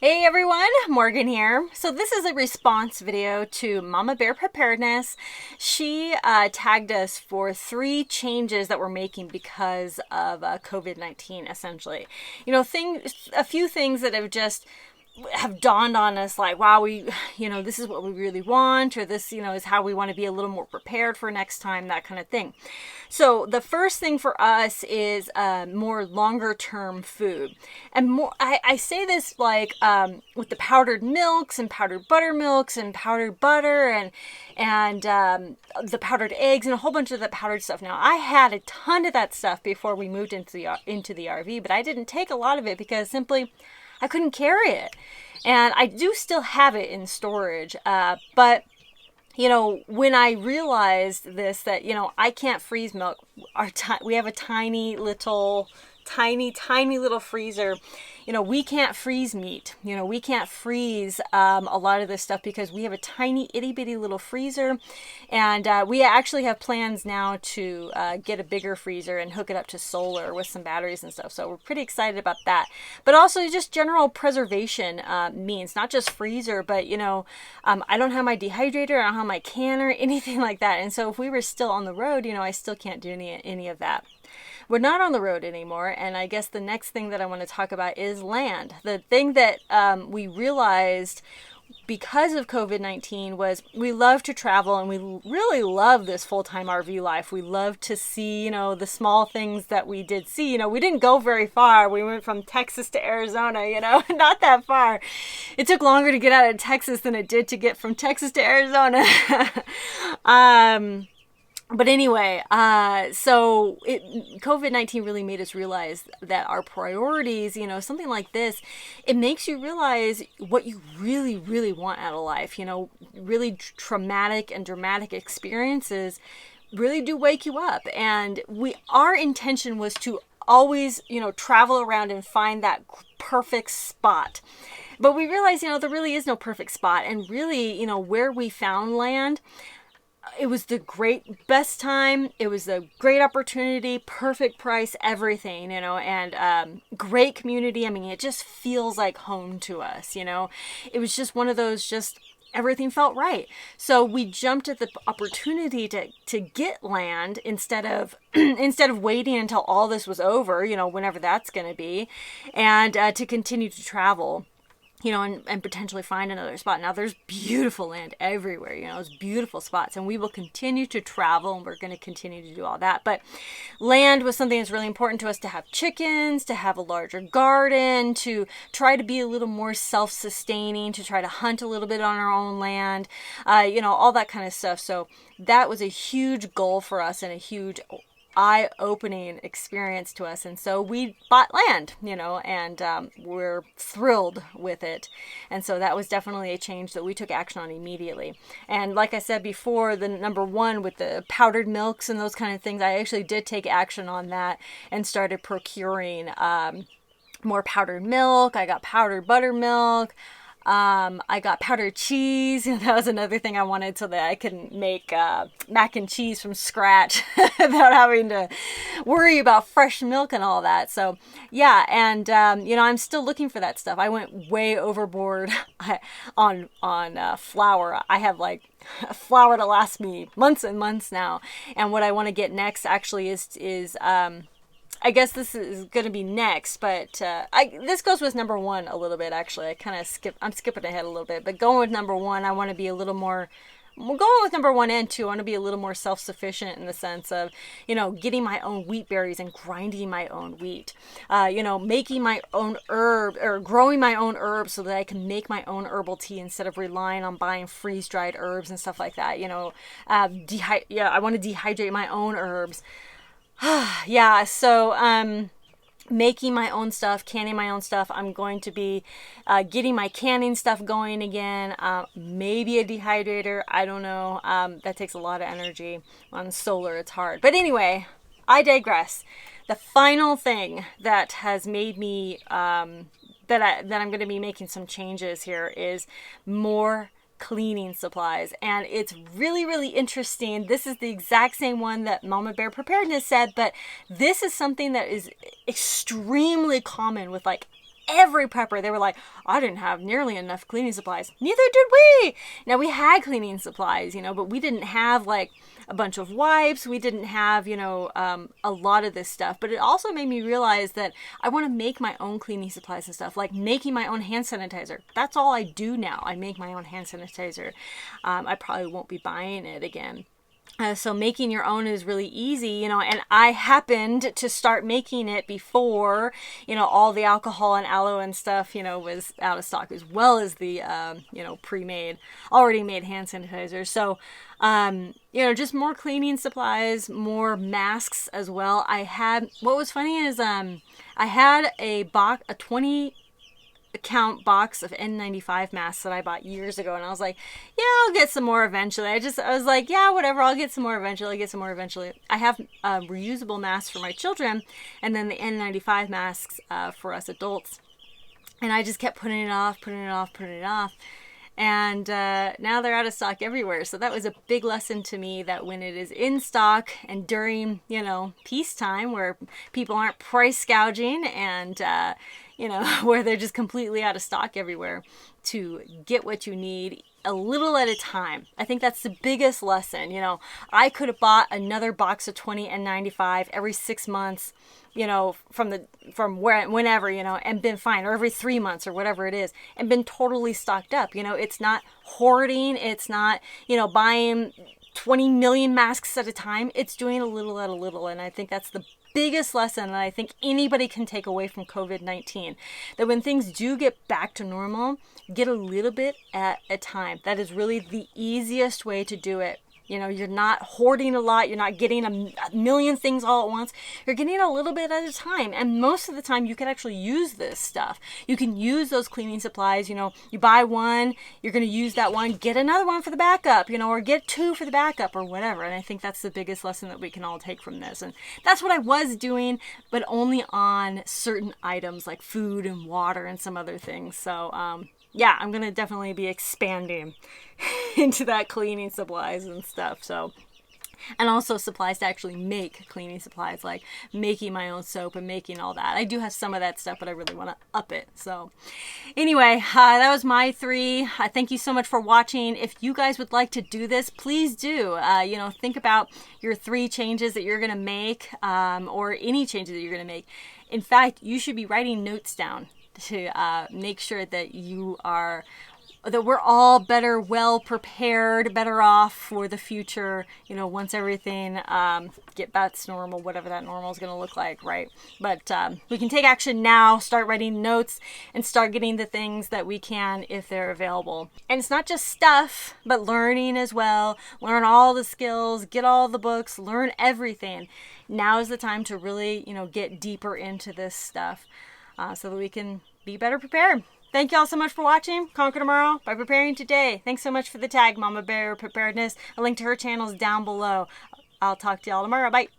Hey everyone, Morgan here. So this is a response video to Mama Bear Preparedness. She tagged us for 3 changes that we're making because of COVID-19, essentially. A few things that have dawned on us, like, wow, this is what we really want, or this, is how we want to be a little more prepared for next time, that kind of thing. So the first thing for us is more longer term food. And more, I say this like with the powdered milks and powdered buttermilks and powdered butter and the powdered eggs and a whole bunch of the powdered stuff. Now, I had a ton of that stuff before we moved into the RV, but I didn't take a lot of it because simply I couldn't carry it. And I do still have it in storage. But, when I realized this, that, I can't freeze milk. We have a tiny little freezer. We can't freeze meat. We can't freeze a lot of this stuff because we have a tiny itty bitty little freezer. And we actually have plans now to get a bigger freezer and hook it up to solar with some batteries and stuff. So we're pretty excited about that. But also just general preservation means not just freezer, but, I don't have my dehydrator, I don't have my canner, anything like that. And so if we were still on the road, I still can't do any of that. We're not on the road anymore, and I guess the next thing that I want to talk about is land. The thing that we realized because of COVID-19 was we love to travel, and we really love this full-time RV life. We love to see, the small things that we did see. We didn't go very far. We went from Texas to Arizona, not that far. It took longer to get out of Texas than it did to get from Texas to Arizona. But anyway, COVID-19 really made us realize that our priorities, something like this, it makes you realize what you really, really want out of life. Really traumatic and dramatic experiences really do wake you up. And our intention was to always, travel around and find that perfect spot. But we realized, there really is no perfect spot. And really, where we found land, it was the best time. It was a great opportunity, perfect price, everything, and great community. I mean, it just feels like home to us, It was just one of those, everything felt right. So we jumped at the opportunity to get land instead of waiting until all this was over, whenever that's going to be, and to continue to travel. And potentially find another spot. Now, there's beautiful land everywhere, there's beautiful spots, and we will continue to travel, and we're going to continue to do all that. But land was something that's really important to us, to have chickens, to have a larger garden, to try to be a little more self-sustaining, to try to hunt a little bit on our own land, all that kind of stuff. So that was a huge goal for us and a huge eye-opening experience to us, and so we bought land, and we're thrilled with it. And so that was definitely a change that we took action on immediately. And like I said before, the number one with the powdered milks and those kind of things, I actually did take action on that and started procuring more powdered milk. I got powdered buttermilk. I got powdered cheese. That was another thing I wanted, so that I could make mac and cheese from scratch without having to worry about fresh milk and all that. So yeah, and I'm still looking for that stuff. I went way overboard on flour. I have like flour to last me months and months now. And what I want to get next actually is I guess this is going to be next, but this goes with number one a little bit, actually. I'm skipping ahead a little bit, but going with number one, I want to be a little more, going with number 1 and 2, I want to be a little more self-sufficient in the sense of, getting my own wheat berries and grinding my own wheat, making my own herb or growing my own herbs so that I can make my own herbal tea instead of relying on buying freeze-dried herbs and stuff like that. I want to dehydrate my own herbs. Yeah, so making my own stuff, canning my own stuff. I'm going to be getting my canning stuff going again. Maybe a dehydrator. I don't know. That takes a lot of energy. On solar, it's hard. But anyway, I digress. The final thing that has made me that I'm going to be making some changes here is more cleaning supplies. And it's really, really interesting. This is the exact same one that Mama Bear Preparedness said, but this is something that is extremely common with like every prepper, they were like, I didn't have nearly enough cleaning supplies. Neither did we. Now, we had cleaning supplies, but we didn't have like a bunch of wipes. We didn't have, a lot of this stuff. But it also made me realize that I want to make my own cleaning supplies and stuff, like making my own hand sanitizer. That's all I do now. I make my own hand sanitizer. I probably won't be buying it again. So making your own is really easy, and I happened to start making it before, all the alcohol and aloe and stuff, was out of stock, as well as the, already made hand sanitizer. So, just more cleaning supplies, more masks as well. What was funny is, I had a 20 count box of N95 masks that I bought years ago, and I was like, yeah, I'll get some more eventually. I was like, yeah, whatever, I'll get some more eventually. I have reusable masks for my children, and then the N95 masks for us adults, and I just kept putting it off, and now they're out of stock everywhere. So that was a big lesson to me, that when it is in stock and during, peacetime, where people aren't price gouging and where they're just completely out of stock everywhere, to get what you need a little at a time. I think that's the biggest lesson. I could have bought another box of 20 and 95 every 6 months, whenever, and been fine, or every 3 months or whatever it is, and been totally stocked up. It's not hoarding. It's not, buying 20 million masks at a time. It's doing a little at a little. And I think that's the biggest lesson that I think anybody can take away from COVID-19, that when things do get back to normal, get a little bit at a time. That is really the easiest way to do it. You're not hoarding a lot. You're not getting a million things all at once. You're getting a little bit at a time. And most of the time, you can actually use this stuff. You can use those cleaning supplies. You buy one, you're going to use that one, get another one for the backup, or get two for the backup or whatever. And I think that's the biggest lesson that we can all take from this. And that's what I was doing, but only on certain items like food and water and some other things. So, yeah, I'm going to definitely be expanding into that cleaning supplies and stuff. So, and also supplies to actually make cleaning supplies, like making my own soap and making all that. I do have some of that stuff, but I really want to up it. So anyway, that was my 3. Thank you so much for watching. If you guys would like to do this, please do. Think about your 3 changes that you're going to make, or any changes that you're going to make. In fact, you should be writing notes down to make sure that we're all well prepared, better off for the future, once everything get back to normal, whatever that normal is going to look like, right? But we can take action now, start writing notes, and start getting the things that we can if they're available. And it's not just stuff, but learning as well. Learn all the skills, get all the books, learn everything. Now is the time to really, get deeper into this stuff, so that we can be better prepared. Thank you all so much for watching. Conquer tomorrow by preparing today. Thanks so much for the tag, Mama Bear Preparedness. A link to her channel is down below. I'll talk to y'all tomorrow. Bye.